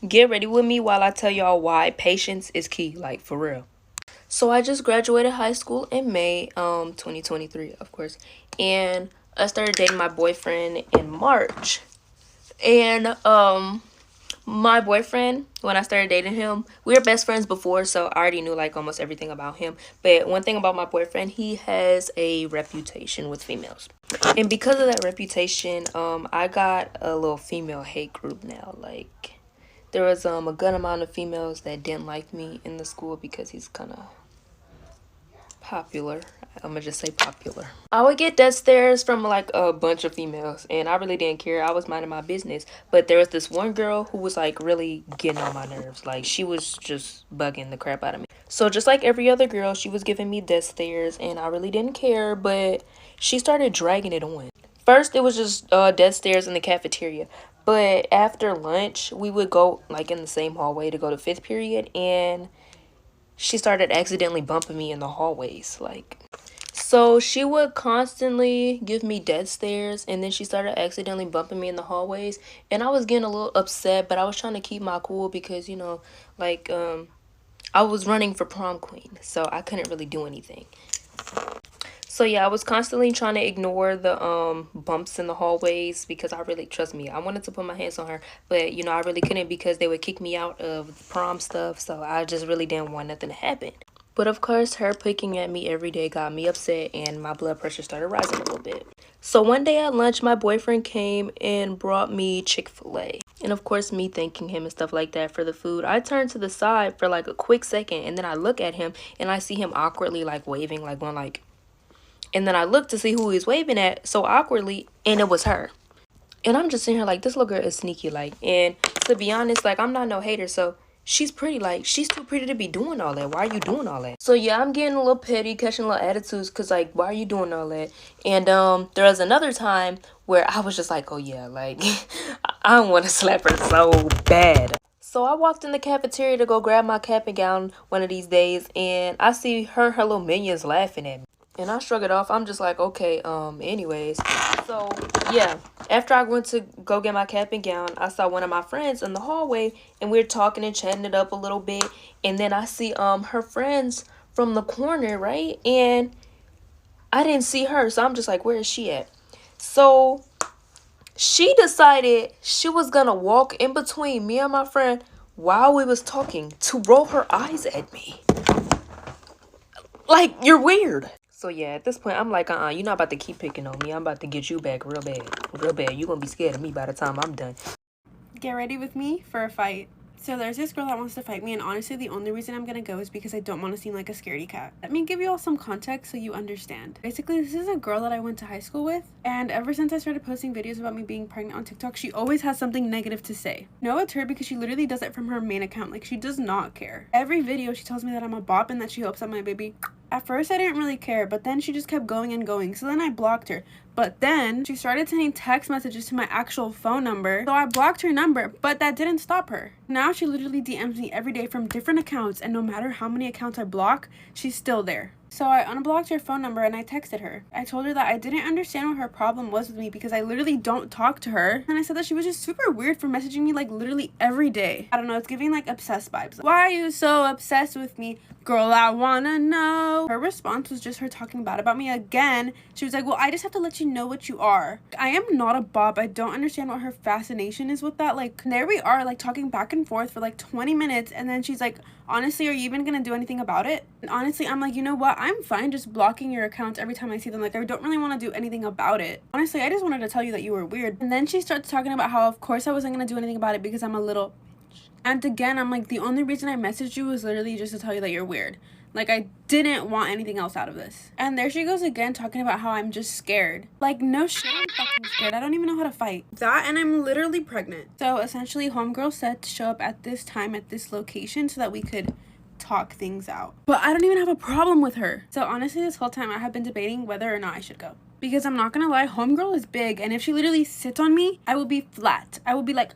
Get ready with me while I tell y'all why patience is key, like for real. So I just graduated high school in May 2023, of course, and I started dating my boyfriend in March. And my boyfriend, when I started dating him, we were best friends before, so I already knew like almost everything about him. But one thing about my boyfriend, he has a reputation with females. And because of that reputation, I got a little female hate group now. Like there was a good amount of females that didn't like me in the school because he's kind of popular. I'm gonna just say popular. I would get death stares from like a bunch of females, and I really didn't care. I was minding my business. But there was this one girl who was like really getting on my nerves. Like she was just bugging the crap out of me. So just like every other girl, she was giving me death stares, and I really didn't care. But she started dragging it on. First, it was just death stares in the cafeteria. But after lunch, we would go like in the same hallway to go to fifth period, and she started accidentally bumping me in the hallways. Like, so she would constantly give me death stares, and then she started accidentally bumping me in the hallways, and I was getting a little upset, but I was trying to keep my cool because, you know, like I was running for prom queen, so I couldn't really do anything. So yeah, I was constantly trying to ignore the bumps in the hallways because I really, trust me, I wanted to put my hands on her, but you know, I really couldn't because they would kick me out of the prom stuff, so I just really didn't want nothing to happen. But of course, her picking at me every day got me upset, and my blood pressure started rising a little bit. So one day at lunch, my boyfriend came and brought me Chick-fil-A. And of course, me thanking him and stuff like that for the food, I turned to the side for like a quick second, and then I look at him and I see him awkwardly like waving, like going like, and then I looked to see who he was waving at so awkwardly, and it was her. And I'm just sitting here like, this little girl is sneaky, like, and to be honest, like, I'm not no hater, so she's pretty, like, she's too pretty to be doing all that. Why are you doing all that? So yeah, I'm getting a little petty, catching little attitudes, because like, why are you doing all that? And there was another time where I was just like, oh yeah, like I want to slap her so bad. So I walked in the cafeteria to go grab my cap and gown one of these days, and I see her little minions laughing at me. And I shrug it off. I'm just like, okay, anyways. So, yeah. After I went to go get my cap and gown, I saw one of my friends in the hallway, and we were talking and chatting it up a little bit. And then I see her friends from the corner, right? And I didn't see her, so I'm just like, where is she at? So she decided she was gonna walk in between me and my friend while we was talking to roll her eyes at me. Like, you're weird. So yeah, at this point, I'm like, you're not about to keep picking on me. I'm about to get you back real bad. Real bad. You're gonna be scared of me by the time I'm done. Get ready with me for a fight. So there's this girl that wants to fight me, and honestly, the only reason I'm gonna go is because I don't want to seem like a scaredy cat. Let me give you all some context so you understand. Basically, this is a girl that I went to high school with, and ever since I started posting videos about me being pregnant on TikTok, she always has something negative to say. No, it's her because she literally does it from her main account. Like, she does not care. Every video, she tells me that I'm a bop and that she hopes that my baby... At first, I didn't really care, but then she just kept going and going, so then I blocked her. But then she started sending text messages to my actual phone number, so I blocked her number, but that didn't stop her. Now she literally DMs me every day from different accounts, and no matter how many accounts I block, she's still there. So I unblocked her phone number and I texted her. I told her that I didn't understand what her problem was with me because I literally don't talk to her. And I said that she was just super weird for messaging me like literally every day. I don't know, it's giving like obsessed vibes. Why are you so obsessed with me? Girl, I wanna know. Her response was just her talking bad about me again. She was like, well, I just have to let you know what you are. I am not a bop. I don't understand what her fascination is with that. Like, there we are, like, talking back and forth for like 20 minutes. And then she's like, honestly, are you even gonna do anything about it? And honestly, I'm like, you know what? I'm fine just blocking your accounts every time I see them. Like, I don't really want to do anything about it. Honestly, I just wanted to tell you that you were weird. And then she starts talking about how, of course, I wasn't gonna do anything about it because I'm a little... And again, I'm like, the only reason I messaged you was literally just to tell you that you're weird. Like, I didn't want anything else out of this. And there she goes again, talking about how I'm just scared. Like, no shit, I'm fucking scared. I don't even know how to fight. That, and I'm literally pregnant. So essentially, homegirl said to show up at this time at this location so that we could talk things out. But I don't even have a problem with her. So honestly, this whole time I have been debating whether or not I should go. Because I'm not gonna lie, homegirl is big, and if she literally sits on me, I will be flat. I will be like,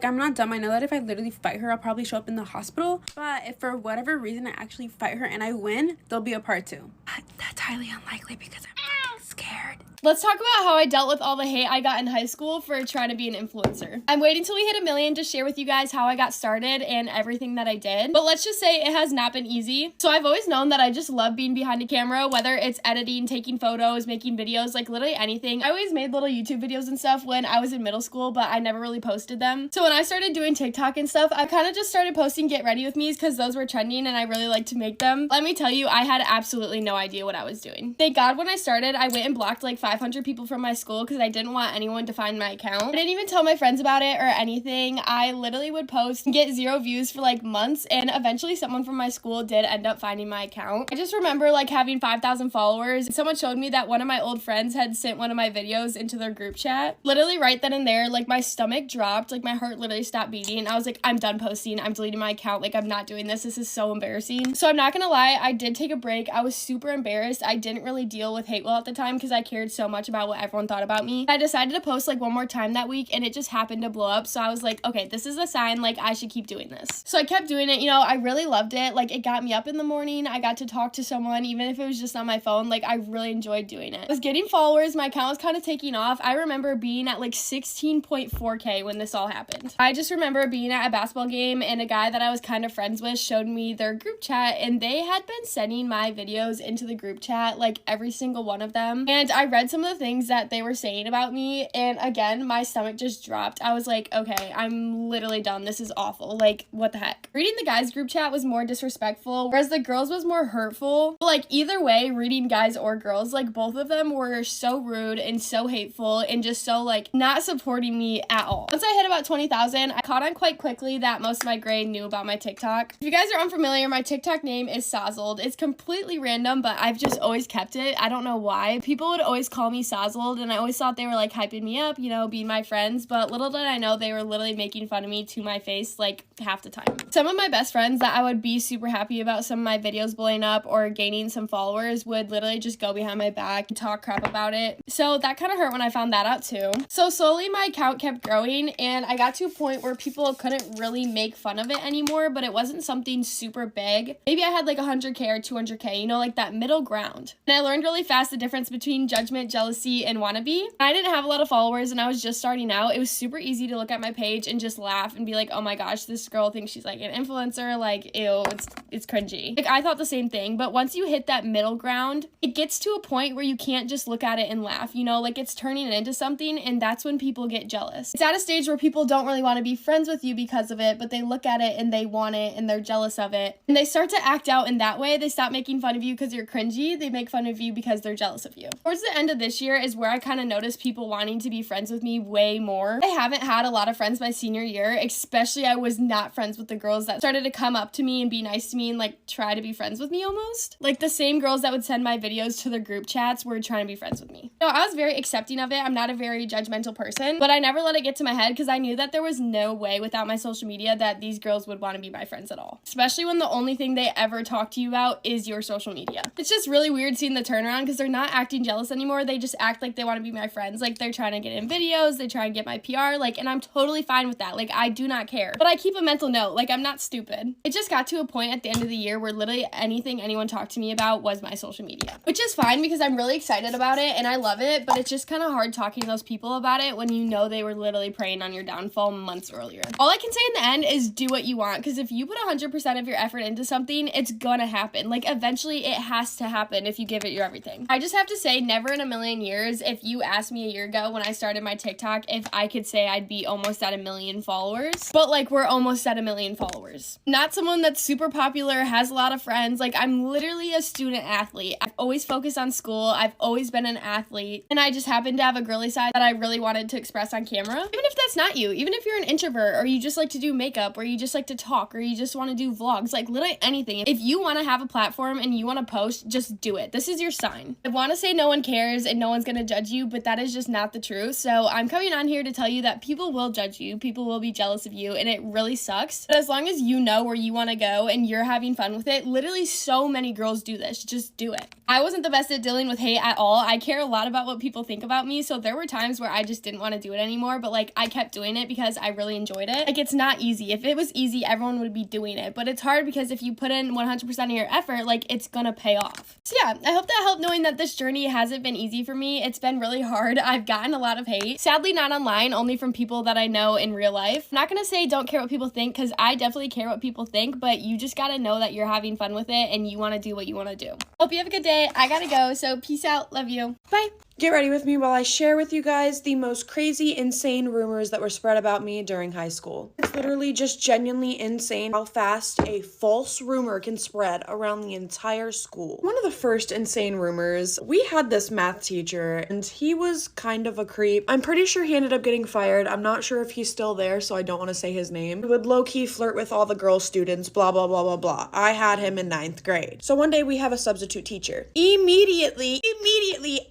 I'm not dumb. I know that if I literally fight her, I'll probably show up in the hospital. But if for whatever reason I actually fight her and I win, there'll be a part 2. But that's highly unlikely because I'm fucking scared. Let's talk about how I dealt with all the hate I got in high school for trying to be an influencer. I'm waiting till we hit 1 million to share with you guys how I got started and everything that I did. But let's just say it has not been easy. So I've always known that I just love being behind a camera, whether it's editing, taking photos, making videos, like literally anything. I always made little YouTube videos and stuff when I was in middle school, but I never really posted them. So when I started doing TikTok and stuff, I kind of just started posting Get Ready With Me's because those were trending and I really liked to make them. Let me tell you, I had absolutely no idea what I was doing. Thank God when I started, I went and blocked like 500 people from my school because I didn't want anyone to find my account. I didn't even tell my friends about it or anything. I literally would post and get 0 views for like months, and eventually someone from my school did end up finding my account. I just remember like having 5,000 followers. Someone showed me that one of my old friends had sent one of my videos into their group chat. Literally right then and there, like my stomach dropped, like my heart literally stopped beating. I was like, I'm done posting. I'm deleting my account. Like, I'm not doing this. This is so embarrassing. So I'm not gonna lie, I did take a break. I was super embarrassed. I didn't really deal with hate well at the time because I cared so much about what everyone thought about me. I decided to post like one more time that week and it just happened to blow up. So I was like, okay, this is a sign, like I should keep doing this. So I kept doing it. You know, I really loved it. Like, it got me up in the morning. I got to talk to someone, even if it was just on my phone. Like, I really enjoyed doing it. I was getting followers. My account was kind of taking off. I remember being at like 16.4K when this all happened. I just remember being at a basketball game and a guy that I was kind of friends with showed me their group chat, and they had been sending my videos into the group chat, like every single one of them. And I read some of the things that they were saying about me, and again, my stomach just dropped. I was like, okay, I'm literally done. This is awful. Like, what the heck? Reading the guys group chat was more disrespectful, whereas the girls was more hurtful. But like, either way, reading guys or girls, like both of them were so rude and so hateful and just so like not supporting me at all. Once I hit about 20,000, I caught on quite quickly that most of my grade knew about my TikTok. If you guys are unfamiliar, my TikTok name is Sozzled. It's completely random, but I've just always kept it. I don't know why. People would always call me Sozzled, and I always thought they were like hyping me up, you know, being my friends, but little did I know they were literally making fun of me to my face like half the time. Some of my best friends that I would be super happy about some of my videos blowing up or gaining some followers would literally just go behind my back and talk crap about it. So that kind of hurt when I found that out too. So slowly my account kept growing, and I got to a point where people couldn't really make fun of it anymore, but it wasn't something super big. Maybe I had like 100K or 200K, you know, like that middle ground. And I learned really fast the difference between judgment, jealousy, and wannabe. I didn't have a lot of followers and I was just starting out. It was super easy to look at my page and just laugh and be like, oh my gosh, this girl thinks she's like an influencer, like, ew, it's cringy. Like, I thought the same thing, but once you hit that middle ground, it gets to a point where you can't just look at it and laugh, you know, like it's turning it into something, and that's when people get jealous. It's at a stage where people don't really want to be friends with you because of it, but they look at it and they want it and they're jealous of it, and they start to act out in that way. They stop making fun of you because you're cringy. They make fun of you because they're jealous of you. Towards the end of this year is where I kind of noticed people wanting to be friends with me way more. I haven't had a lot of friends my senior year, especially I was not friends with the girls that started to come up to me and be nice to me and like try to be friends with me almost. Like the same girls that would send my videos to their group chats were trying to be friends with me. No, I was very accepting of it. I'm not a very judgmental person, but I never let it get to my head because I knew that there was no way without my social media that these girls would want to be my friends at all. Especially when the only thing they ever talk to you about is your social media. It's just really weird seeing the turnaround because they're not acting jealous anymore. They just act like they want to be my friends. Like they're trying to get in videos, they try and get my PR, like, and I'm totally fine with that. Like, I do not care. But I keep a mental note. Like, I'm not stupid. It just got to a point at the end of the year where literally anything anyone talked to me about was my social media. Which is fine because I'm really excited about it and I love it, but it's just kind of hard talking to those people about it when you know they were literally preying on your downfall months earlier. All I can say in the end is do what you want, because if you put 100% of your effort into something, it's gonna happen. Like, eventually it has to happen if you give it your everything. I just have to say, never in a million years, if you asked me a year ago when I started my TikTok if I could say I'd be almost at 1 million followers, but like, we're almost at 1 million followers. Not someone that's super popular, has a lot of friends. Like, I'm literally a student athlete. I've always focused on school. I've always been an athlete, and I just happen to have a girly side that I really wanted to express on camera. Even if that's not you, even if you're an introvert or you just like to do makeup or you just like to talk or you just want to do vlogs, like literally anything. If you want to have a platform and you want to post, just do it. This is your sign. I want to say no one cares and no one's going to judge you, but that is just not the truth. So I'm coming on here to tell you that people will judge you, people will be jealous of you, and it really sucks. But as long as you know where you want to go and you're having fun with it, literally so many girls do this. Just do it. I wasn't the best at dealing with hate at all. I care a lot about what people think about me, so there were times where I just didn't want to do it anymore, but like I kept doing it because I really enjoyed it. Like it's not easy. If it was easy, everyone would be doing it, but it's hard because if you put in 100% of your effort, like it's gonna pay off. So yeah, I hope that helped knowing that this journey hasn't been easy for me. It's been really hard. I've gotten a lot of hate. Sadly, not online, only from people that I know in real life. I'm not gonna say don't care what people think because I definitely care what people think, but you just gotta know that you're having fun with it and you wanna do what you wanna do. Hope you have a good day. I gotta go, so peace out. Love you. Bye. Get ready with me while I share with you guys the most crazy, insane rumors that were spread about me during high school. It's literally just genuinely insane how fast a false rumor can spread around the entire school. One of the first insane rumors, we had this math teacher and he was kind of a creep. I'm pretty sure he ended up getting fired. I'm not sure if he's still there, so I don't want to say his name. He would low-key flirt with all the girl students, blah, blah, blah, blah, blah. I had him in 9th grade. So one day we have a substitute teacher. Immediately,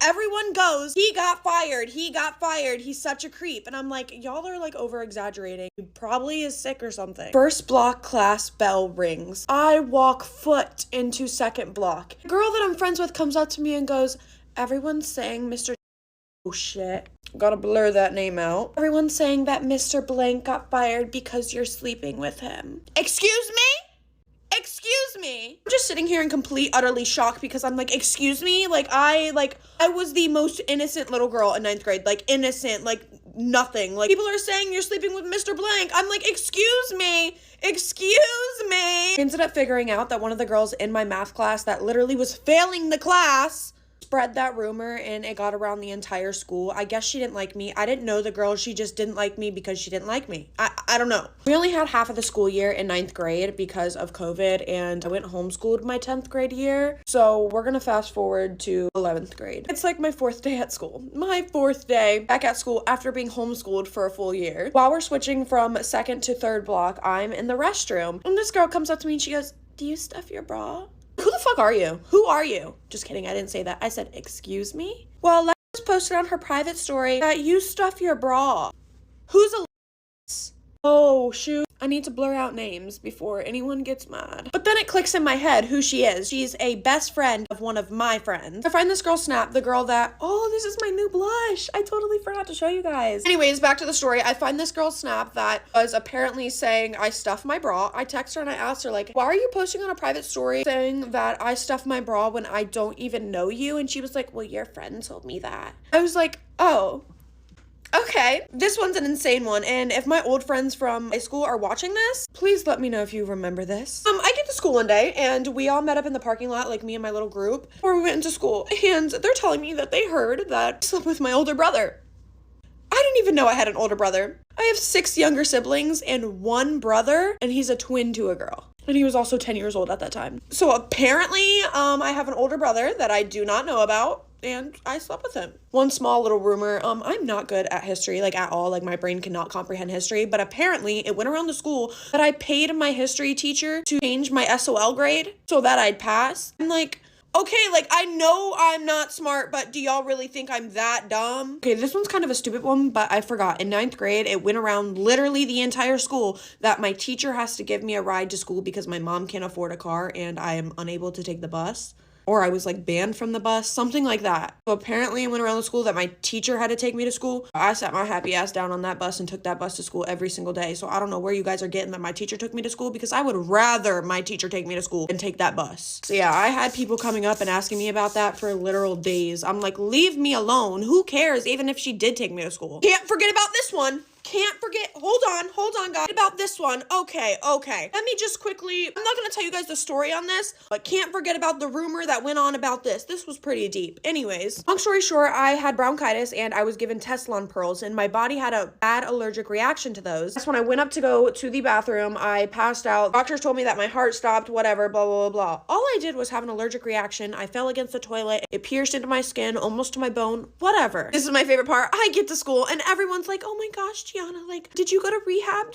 everyone goes, he got fired, he's such a creep. And I'm like, y'all are like over exaggerating. He probably is sick or something. First block class bell rings. I walk foot into second block. The girl that I'm friends with comes up to me and goes, everyone's saying Mr. Oh shit. Gotta blur that name out. Everyone's saying that Mr. Blank got fired because you're sleeping with him. Excuse me? Excuse me. I'm just sitting here in complete, utterly shock because I'm like, excuse me? I was the most innocent little girl in 9th grade. Like, innocent, like, nothing. Like, people are saying you're sleeping with Mr. Blank. I'm like, excuse me. Excuse me. I ended up figuring out that one of the girls in my math class that literally was failing the class spread that rumor and it got around the entire school. I guess she didn't like me. I didn't know the girl. She just didn't like me because she didn't like me. I don't know. We only had half of the school year in 9th grade because of COVID and I went homeschooled my 10th grade year. So we're gonna fast forward to 11th grade. It's like my 4th day at school. My 4th day back at school after being homeschooled for a full year. While we're switching from 2nd to 3rd block, I'm in the restroom and this girl comes up to me and she goes, do you stuff your bra? Who the fuck are you? Who are you? Just kidding, I didn't say that. I said, excuse me? Well, Lex posted on her private story that you stuff your bra. Who's a Lex? Oh, shoot. I need to blur out names before anyone gets mad. But then it clicks in my head who she is. She's a best friend of one of my friends. I find this girl Snap, the girl that, oh, this is my new blush. I totally forgot to show you guys. Anyways, back to the story. I find this girl Snap that was apparently saying I stuff my bra. I text her and I asked her like, why are you posting on a private story saying that I stuff my bra when I don't even know you? And she was like, well, your friend told me that. I was like, oh. Okay, this one's an insane one, and if my old friends from high school are watching this, please let me know if you remember this. I get to school one day, and we all met up in the parking lot, like me and my little group, before we went into school, and they're telling me that they heard that I slept with my older brother. I didn't even know I had an older brother. I have 6 younger siblings and 1 brother, and he's a twin to a girl. And he was also 10 years old at that time. So apparently, I have an older brother that I do not know about, and I slept with him. One small little rumor, I'm not good at history, like at all, like my brain cannot comprehend history, but apparently it went around the school that I paid my history teacher to change my SOL grade so that I'd pass. I'm like, okay, like I know I'm not smart, but do y'all really think I'm that dumb? Okay, this one's kind of a stupid one, but I forgot. In 9th grade, it went around literally the entire school that my teacher has to give me a ride to school because my mom can't afford a car and I am unable to take the bus. Or I was like banned from the bus, something like that. So apparently it went around the school that my teacher had to take me to school. I sat my happy ass down on that bus and took that bus to school every single day. So I don't know where you guys are getting that my teacher took me to school because I would rather my teacher take me to school and take that bus. So yeah, I had people coming up and asking me about that for literal days. I'm like, leave me alone. Who cares even if she did take me to school? Can't forget about this one. Can't forget, hold on, guys, about this one. Okay. Let me just quickly, I'm not gonna tell you guys the story on this, but can't forget about the rumor that went on about this. This was pretty deep. Anyways, long story short, I had bronchitis and I was given Tessalon pearls and my body had a bad allergic reaction to those. That's when I went up to go to the bathroom, I passed out. Doctors told me that my heart stopped, whatever, blah, blah, blah, blah. All I did was have an allergic reaction. I fell against the toilet. It pierced into my skin, almost to my bone, whatever. This is my favorite part. I get to school and everyone's like, oh my gosh, Gianna, like, did you go to rehab?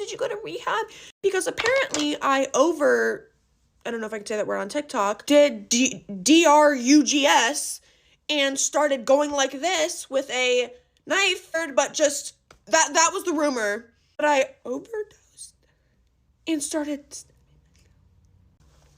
Because apparently I don't know if I can say that word on TikTok, did DRUGS and started going like this with a knife, but just, that was the rumor. But I overdosed and started,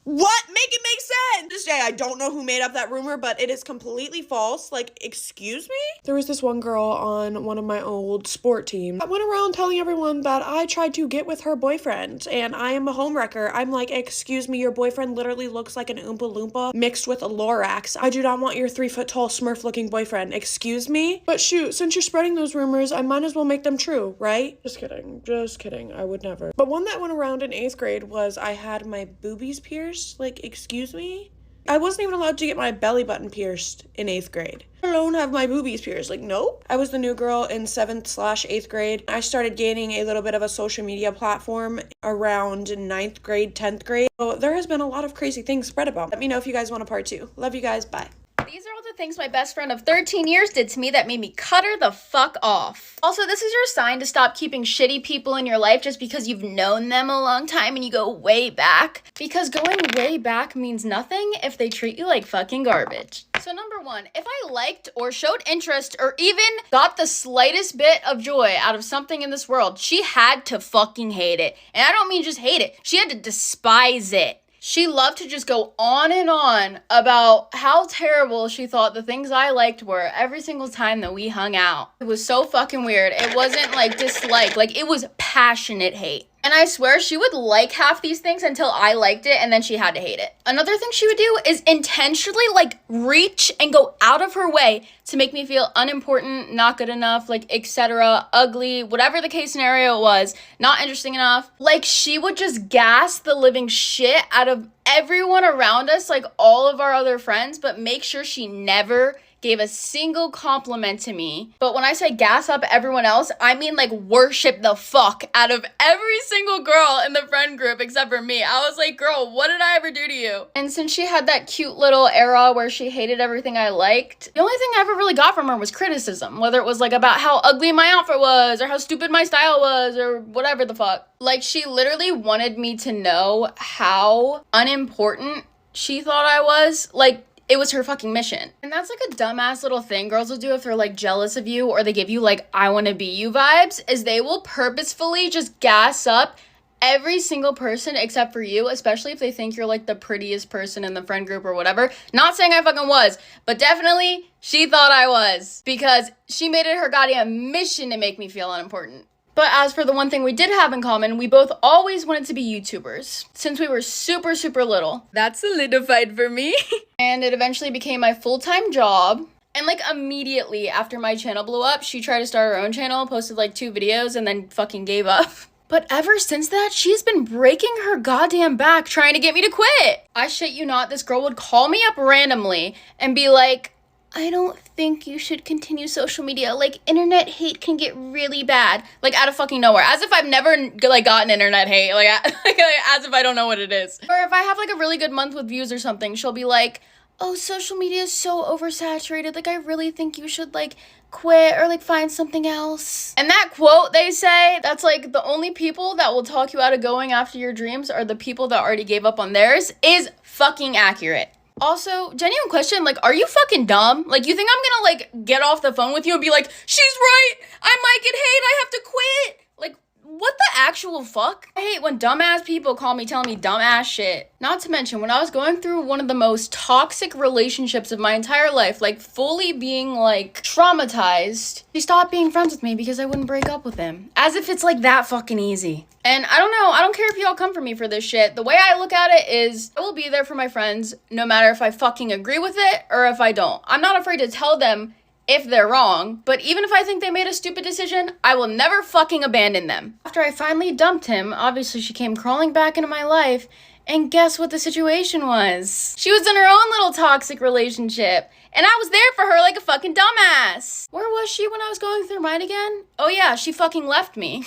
What? Make it make sense. This day, I don't know who made up that rumor, but it is completely false. Like, excuse me? There was this one girl on one of my old sport teams that went around telling everyone that I tried to get with her boyfriend and I am a homewrecker. I'm like, excuse me, your boyfriend literally looks like an Oompa Loompa mixed with a Lorax. I do not want your 3-foot-tall Smurf looking boyfriend. Excuse me? But shoot, since you're spreading those rumors, I might as well make them true, right? Just kidding. Just kidding. I would never. But one that went around in 8th grade was I had my boobies pierced. Like, excuse me? I wasn't even allowed to get my belly button pierced in 8th grade. Let alone have my boobies pierced. Like, nope. I was the new girl in 7th/8th grade. I started gaining a little bit of a social media platform around 9th grade, 10th grade. So there has been a lot of crazy things spread about. Let me know if you guys want a part 2. Love you guys. Bye. These are all the things my best friend of 13 years did to me that made me cut her the fuck off. Also, this is your sign to stop keeping shitty people in your life just because you've known them a long time and you go way back. Because going way back means nothing if they treat you like fucking garbage. So number 1, if I liked or showed interest or even got the slightest bit of joy out of something in this world, she had to fucking hate it. And I don't mean just hate it, she had to despise it. She loved to just go on and on about how terrible she thought the things I liked were every single time that we hung out. It was so fucking weird. It wasn't like dislike, like it was passionate hate. And I swear she would like half these things until I liked it and then she had to hate it. Another thing she would do is intentionally like reach and go out of her way to make me feel unimportant, not good enough, like etc., ugly, whatever the case scenario was, not interesting enough. Like she would just gas the living shit out of everyone around us, like all of our other friends, but make sure she never gave a single compliment to me. But when I say gas up everyone else, I mean like worship the fuck out of every single girl in the friend group except for me. I was like, girl, what did I ever do to you? And since she had that cute little era where she hated everything I liked, the only thing I ever really got from her was criticism, whether it was like about how ugly my outfit was or how stupid my style was or whatever the fuck. Like she literally wanted me to know how unimportant she thought I was. Like it was her fucking mission. And that's like a dumbass little thing girls will do if they're like jealous of you or they give you like I want to be you vibes, is they will purposefully just gas up every single person except for you, especially if they think you're like the prettiest person in the friend group or whatever. Not saying I fucking was, but definitely she thought I was because she made it her goddamn mission to make me feel unimportant. But as for the one thing we did have in common, we both always wanted to be YouTubers since we were super, super little. That solidified for me. And it eventually became my full-time job. And like immediately after my channel blew up, she tried to start her own channel, posted like 2 videos and then fucking gave up. But ever since that, she's been breaking her goddamn back trying to get me to quit. I shit you not, this girl would call me up randomly and be like, I don't think you should continue social media. Like, internet hate can get really bad. Like, out of fucking nowhere. As if I've never, like, gotten internet hate. Like, as if I don't know what it is. Or if I have, like, a really good month with views or something, she'll be like, oh, social media is so oversaturated. Like, I really think you should, like, quit or, like, find something else. And that quote, they say, that's, like, the only people that will talk you out of going after your dreams are the people that already gave up on theirs, is fucking accurate. Also, genuine question, like, are you fucking dumb? Like, you think I'm gonna, like, get off the phone with you and be like, she's right, I might get hate, I have to quit? Like, what the actual fuck? I hate when dumbass people call me telling me dumbass shit. Not to mention, when I was going through one of the most toxic relationships of my entire life, like, fully being, like, traumatized, she stopped being friends with me because I wouldn't break up with him. As if it's, like, that fucking easy. And I don't know, I don't care if y'all come for me for this shit. The way I look at it is, I will be there for my friends no matter if I fucking agree with it or if I don't. I'm not afraid to tell them if they're wrong, but even if I think they made a stupid decision, I will never fucking abandon them. After I finally dumped him, obviously she came crawling back into my life, and guess what the situation was? She was in her own little toxic relationship, and I was there for her like a fucking dumbass. Where was she when I was going through mine again? Oh yeah, she fucking left me.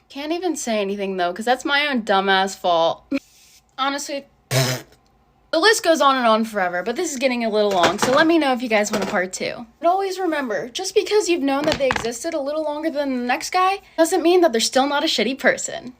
Can't even say anything though, because that's my own dumbass fault. Honestly, the list goes on and on forever, but this is getting a little long, so let me know if you guys want a part 2. But always remember, just because you've known that they existed a little longer than the next guy, doesn't mean that they're still not a shitty person.